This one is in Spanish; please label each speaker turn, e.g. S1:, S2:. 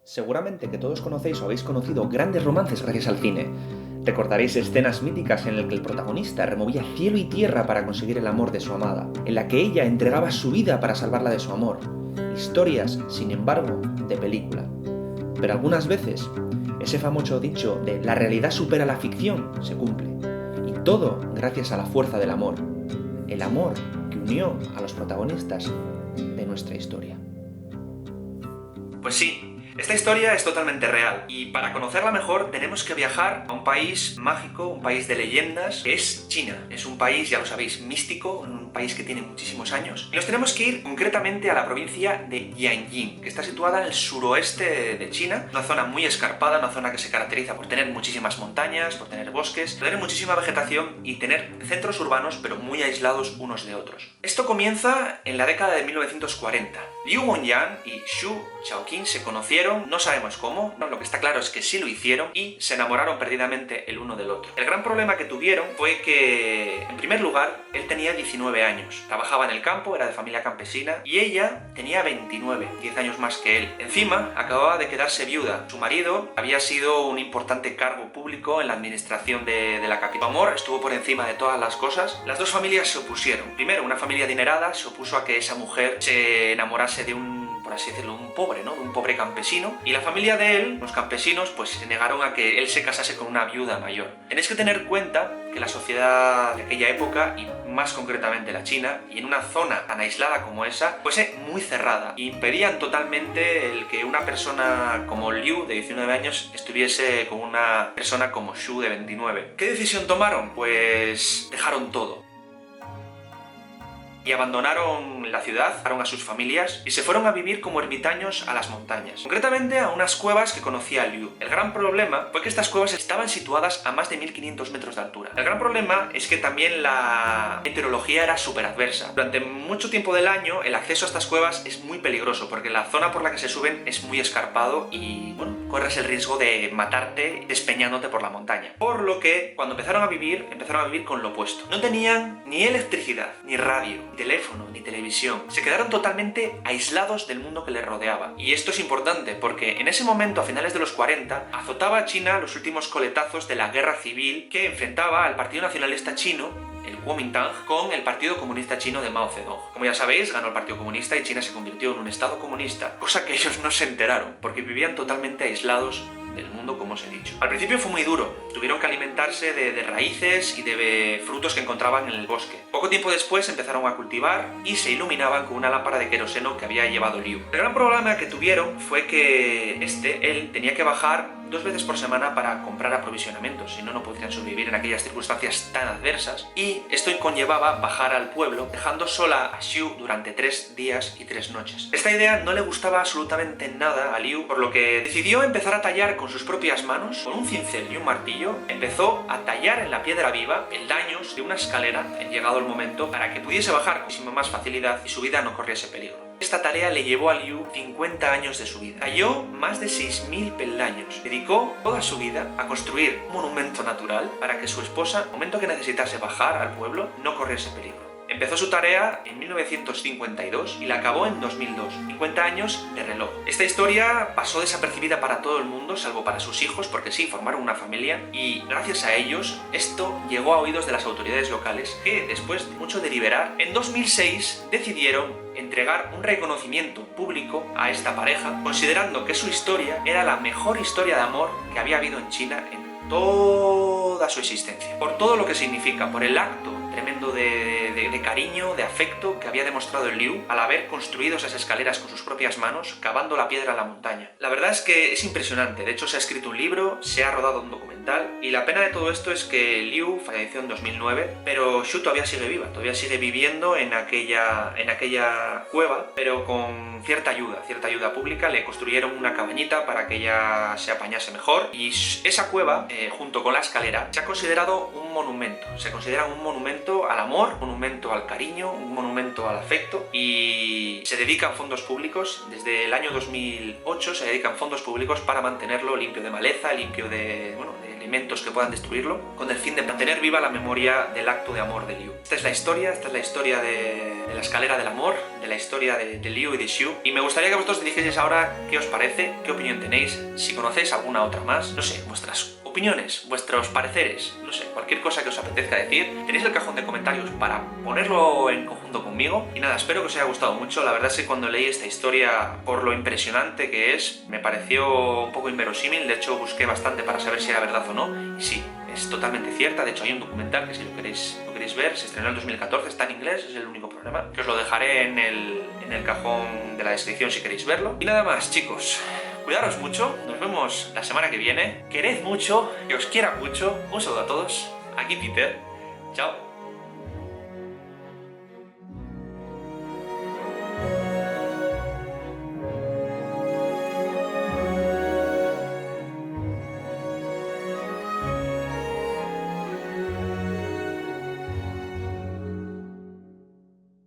S1: Seguramente que todos conocéis o habéis conocido grandes romances gracias al cine. Recordaréis escenas míticas en las que el protagonista removía cielo y tierra para conseguir el amor de su amada, en la que ella entregaba su vida para salvarla de su amor. Historias, sin embargo, de película. Pero algunas veces, ese famoso dicho de la realidad supera la ficción se cumple. Y todo gracias a la fuerza del amor. El amor que unió a los protagonistas de nuestra historia. Pues sí, esta historia es totalmente real y para conocerla mejor tenemos que viajar a un país mágico, un país de leyendas, que es China. Es un país, ya lo sabéis, místico, un país que tiene muchísimos años. Y nos tenemos que ir concretamente a la provincia de Jiangyin, que está situada en el suroeste de China, una zona muy escarpada, una zona que se caracteriza por tener muchísimas montañas, por tener bosques, por tener muchísima vegetación y tener centros urbanos pero muy aislados unos de otros. Esto comienza en la década de 1940. Liu Wenyan y Xu Xiaoqing se conocieron, no sabemos cómo, lo que está claro es que sí lo hicieron y se enamoraron perdidamente el uno del otro. El gran problema que tuvieron fue que, en primer lugar, él tenía 19 años, trabajaba en el campo, era de familia campesina, y ella tenía 29, 10 años más que él. Encima, acababa de quedarse viuda. Su marido había sido un importante cargo público en la administración de la capital. Su amor estuvo por encima de todas las cosas. Las dos familias se opusieron. Primero, una familia adinerada se opuso a que esa mujer se enamorase de un, por así decirlo, un pobre, ¿no? De un pobre campesino. Y la familia de él, los campesinos, pues se negaron a que él se casase con una viuda mayor. Tenéis que tener en cuenta que la sociedad de aquella época, y más concretamente la China, y en una zona tan aislada como esa, fuese muy cerrada. E impedían totalmente el que una persona como Liu, de 19 años, estuviese con una persona como Xu, de 29. ¿Qué decisión tomaron? Pues dejaron todo. Y abandonaron la ciudad, dejaron a sus familias y se fueron a vivir como ermitaños a las montañas. Concretamente a unas cuevas que conocía Liu. El gran problema fue que estas cuevas estaban situadas a más de 1500 metros de altura. El gran problema es que también la meteorología era súper adversa. Durante mucho tiempo del año el acceso a estas cuevas es muy peligroso porque la zona por la que se suben es muy escarpado y, bueno, corres el riesgo de matarte despeñándote por la montaña. Por lo que cuando empezaron a vivir con lo opuesto. No tenían ni electricidad, ni radio, ni teléfono, ni televisión. Se quedaron totalmente aislados del mundo que les rodeaba. Y esto es importante porque en ese momento, a finales de los 40, azotaba a China los últimos coletazos de la guerra civil que enfrentaba al Partido Nacionalista Chino, el Kuomintang, con el Partido Comunista Chino de Mao Zedong. Como ya sabéis, ganó el Partido Comunista y China se convirtió en un estado comunista, cosa que ellos no se enteraron, porque vivían totalmente aislados del mundo, como os he dicho. Al principio fue muy duro, tuvieron que alimentarse de raíces y de frutos que encontraban en el bosque. Poco tiempo después empezaron a cultivar y se iluminaban con una lámpara de queroseno que había llevado Liu. El gran problema que tuvieron fue que él tenía que bajar 2 veces por semana para comprar aprovisionamientos, si no, no podrían sobrevivir en aquellas circunstancias tan adversas, y esto conllevaba bajar al pueblo, dejando sola a Xu durante 3 días y 3 noches. Esta idea no le gustaba absolutamente nada a Liu, por lo que decidió empezar a tallar con sus propias manos, con un cincel y un martillo, empezó a tallar en la piedra viva peldaños de una escalera, llegado el momento, para que pudiese bajar con muchísima más facilidad y su vida no corriese peligro. Esta tarea le llevó a Liu 50 años de su vida. Talló más de 6000 peldaños. Dedicó toda su vida a construir un monumento natural para que su esposa, en el momento que necesitase bajar al pueblo, no corriese peligro. Empezó su tarea en 1952 y la acabó en 2002. 50 años de reloj. Esta historia pasó desapercibida para todo el mundo, salvo para sus hijos, porque sí, formaron una familia, y gracias a ellos, esto llegó a oídos de las autoridades locales, que después de mucho deliberar, en 2006 decidieron entregar un reconocimiento público a esta pareja, considerando que su historia era la mejor historia de amor que había habido en China en toda su existencia. Por todo lo que significa, por el acto tremendo de cariño, de afecto que había demostrado el Liu al haber construido esas escaleras con sus propias manos, cavando la piedra en la montaña. La verdad es que es impresionante. De hecho, se ha escrito un libro, se ha rodado un documental, y la pena de todo esto es que Liu falleció en 2009, pero Xu todavía sigue viva, todavía sigue viviendo en aquella cueva, pero con cierta ayuda pública. Le construyeron una cabañita para que ella se apañase mejor, y esa cueva, junto con la escalera, se ha considerado un un monumento. Se consideran un monumento al amor, un monumento al cariño, un monumento al afecto, y se dedican fondos públicos. Desde el año 2008 se dedican fondos públicos para mantenerlo limpio de maleza, limpio de elementos que puedan destruirlo, con el fin de mantener viva la memoria del acto de amor de Liu. Esta es la historia de la escalera del amor, de la historia de Liu y de Xiu, y me gustaría que vosotros dijeseis ahora qué os parece, qué opinión tenéis, si conocéis alguna otra más, no sé, vuestras opiniones, vuestros pareceres, no sé, cualquier cosa que os apetezca decir. Tenéis el cajón de comentarios para ponerlo en conjunto conmigo. Y nada, espero que os haya gustado mucho. La verdad es que cuando leí esta historia, por lo impresionante que es, me pareció un poco inverosímil. De hecho, busqué bastante para saber si era verdad o no. Y sí, es totalmente cierta. De hecho, hay un documental que si lo queréis ver, se estrenó en 2014, está en inglés, es el único problema. Que os lo dejaré en el cajón de la descripción si queréis verlo. Y nada más, chicos. Cuidaros mucho, nos vemos la semana que viene. Quered mucho, que os quiera mucho. Un saludo a todos. Aquí Peter. Chao.